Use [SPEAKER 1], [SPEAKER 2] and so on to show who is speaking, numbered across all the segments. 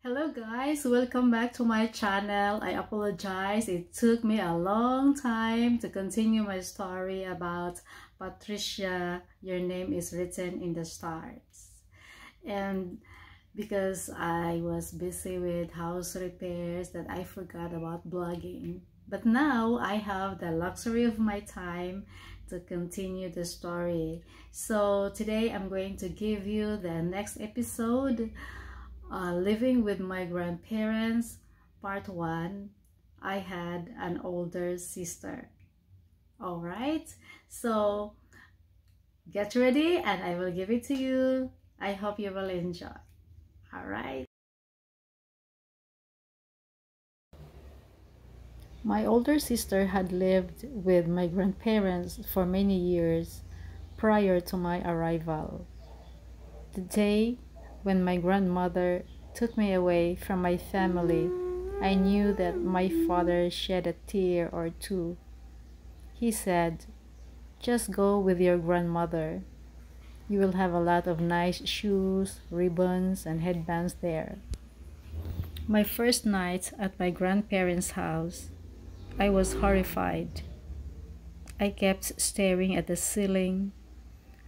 [SPEAKER 1] Hello guys, welcome back to my channel. I apologize, it took me a long time to continue my story about Patricia, Your Name is Written in the Stars. And because I was busy with house repairs that I forgot about blogging. But now I have the luxury of my time to continue the story. So today I'm going to give you the next episode, Living with My Grandparents, Part 1. I had an older sister. Alright, so get ready and I will give it to you. I hope you will enjoy. Alright. My older sister had lived with my grandparents for many years prior to my arrival. The day when my grandmother took me away from my family, I knew that my father shed a tear or two. He said, "Just go with your grandmother. You will have a lot of nice shoes, ribbons, and headbands there." My first night at my grandparents' house, I was horrified. I kept staring at the ceiling,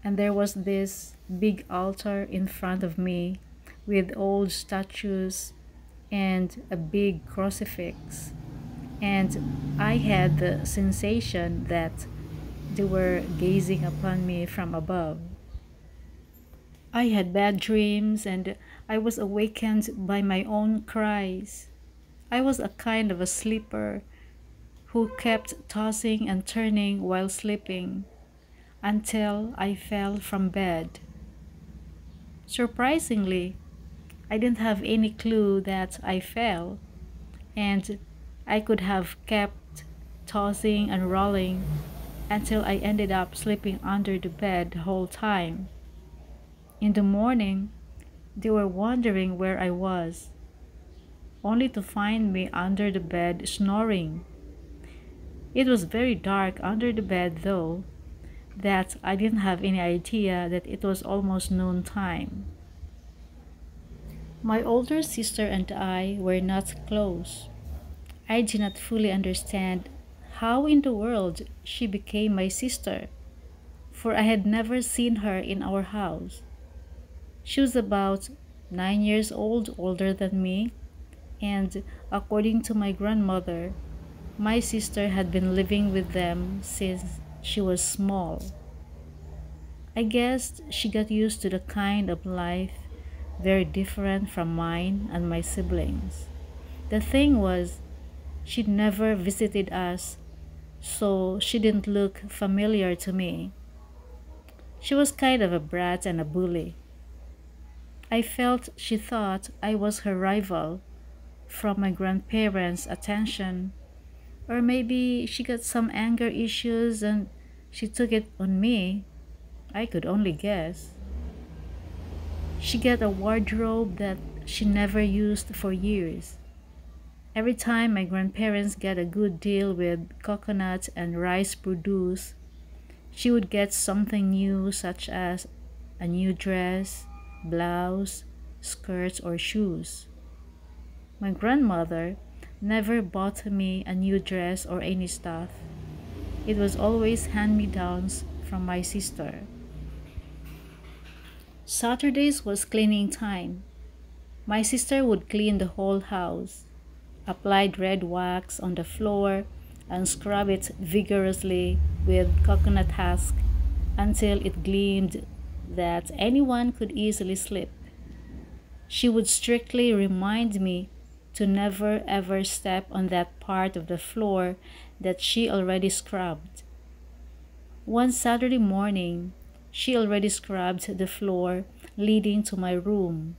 [SPEAKER 1] and there was this big altar in front of me with old statues and a big crucifix, and I had the sensation that they were gazing upon me from above. I had bad dreams and I was awakened by my own cries. I was a kind of a sleeper who kept tossing and turning while sleeping until I fell from bed. Surprisingly, I didn't have any clue that I fell, and I could have kept tossing and rolling until I ended up sleeping under the bed the whole time. In the morning, they were wondering where I was, only to find me under the bed snoring. It was very dark under the bed though, that I didn't have any idea that it was almost noon time. My older sister and I were not close. I did not fully understand how in the world she became my sister, for I had never seen her in our house. She was about 9 years old older than me, and according to my grandmother, my sister had been living with them since she was small. I guess she got used to the kind of life very different from mine and my siblings. The thing was, she'd never visited us, so she didn't look familiar to me. She was kind of a brat and a bully. I felt she thought I was her rival from my grandparents' attention, or maybe she got some anger issues and she took it on me. I could only guess. She got a wardrobe that she never used for years. Every time my grandparents got a good deal with coconut and rice produce, she would get something new such as a new dress, blouse, skirts, or shoes. My grandmother never bought me a new dress or any stuff. It was always hand-me-downs from my sister. Saturdays was cleaning time. My sister would clean the whole house, applied red wax on the floor, and scrub it vigorously with coconut husk until it gleamed that anyone could easily slip. She would strictly remind me to never ever step on that part of the floor that she already scrubbed. One Saturday morning, she already scrubbed the floor leading to my room,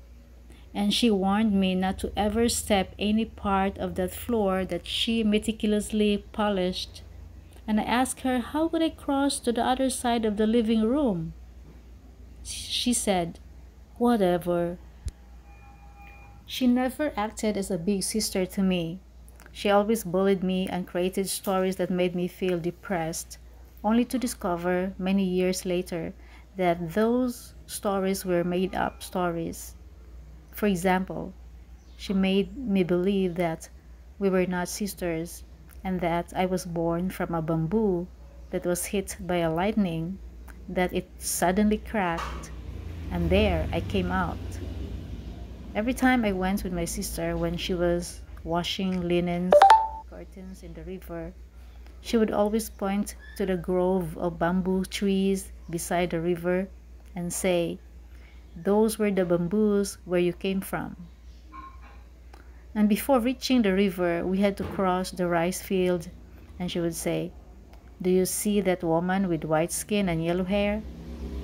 [SPEAKER 1] and she warned me not to ever step any part of that floor that she meticulously polished, and I asked her how would I cross to the other side of the living room. She said, "Whatever." She never acted as a big sister to me. She always bullied me and created stories that made me feel depressed, only to discover many years later that those stories were made-up stories. For example, She made me believe that we were not sisters and that I was born from a bamboo that was hit by a lightning, that it suddenly cracked, and there I came out. Every time I went with my sister when she was washing linens, curtains in the river, she would always point to the grove of bamboo trees beside the river and say, "Those were the bamboos where you came from." And before reaching the river, we had to cross the rice field, and she would say, "Do you see that woman with white skin and yellow hair,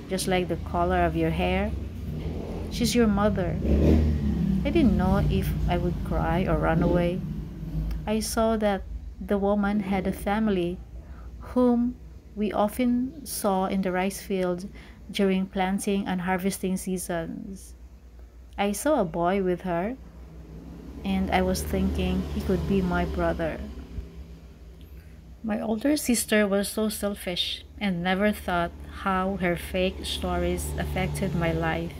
[SPEAKER 1] just like the color of your hair? She's your mother." I didn't know if I would cry or run away. I saw that the woman had a family whom we often saw in the rice field during planting and harvesting seasons. I saw a boy with her, and I was thinking he could be my brother. My older sister was so selfish and never thought how her fake stories affected my life.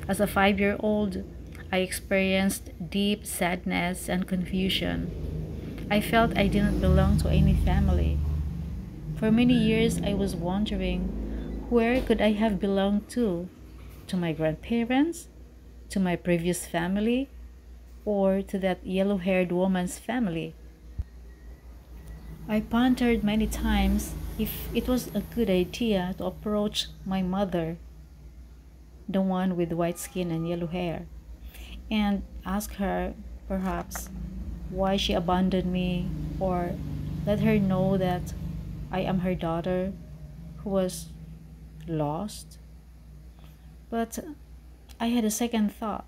[SPEAKER 1] As a 5-year-old, I experienced deep sadness and confusion. I felt I didn't belong to any family. For many years, I was wondering, where could I have belonged to? To my grandparents? To my previous family? Or to that yellow-haired woman's family? I pondered many times if it was a good idea to approach my mother, the one with white skin and yellow hair, and ask her, perhaps, why she abandoned me, or let her know that I am her daughter who was lost. But I had a second thought.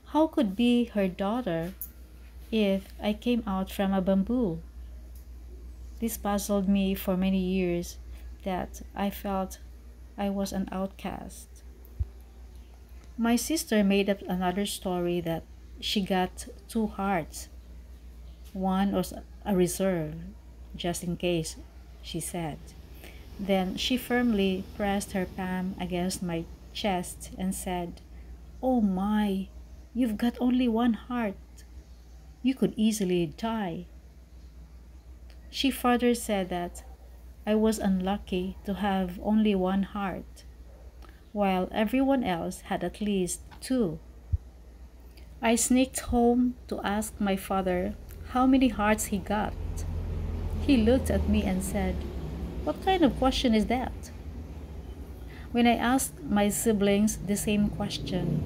[SPEAKER 1] How could be her daughter if I came out from a bamboo? This puzzled me for many years, that I felt I was an outcast. My sister made up another story that she got two hearts. One was a reserve, just in case, she said. Then she firmly pressed her palm against my chest and said, "Oh my, you've got only one heart. You could easily die." She further said that I was unlucky to have only one heart, while everyone else had at least two. I sneaked home to ask my father how many hearts he got. He looked at me and said, "What kind of question is that?" When I asked my siblings the same question,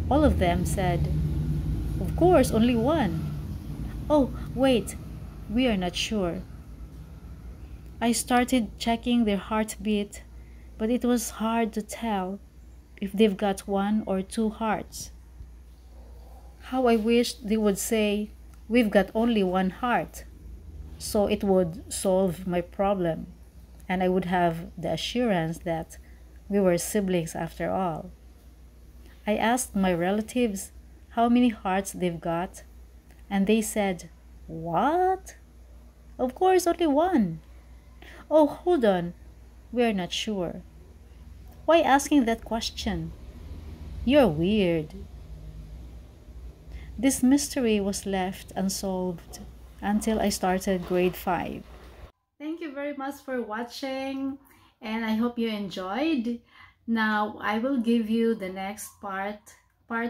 [SPEAKER 1] all of them said, "Of course, only one." "Oh, wait, we are not sure." I started checking their heartbeat, but it was hard to tell if they've got one or two hearts. How I wished they would say, "We've got only one heart," so it would solve my problem, and I would have the assurance that we were siblings after all. I asked my relatives how many hearts they've got, and they said, "What? Of course, only one." "Oh, hold on, we're not sure." Why asking that question? You're weird. This mystery was left unsolved until I started grade 5. Thank you very much for watching, and I hope you enjoyed. Now I will give you the next part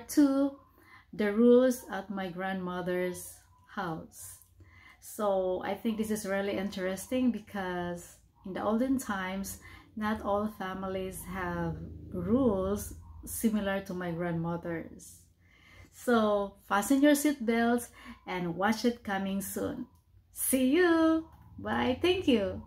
[SPEAKER 1] 2, the rules at my grandmother's house. So I think this is really interesting because in the olden times, not all families have rules similar to my grandmother's. So fasten your seatbelts and watch it coming soon. See you! Bye! Thank you!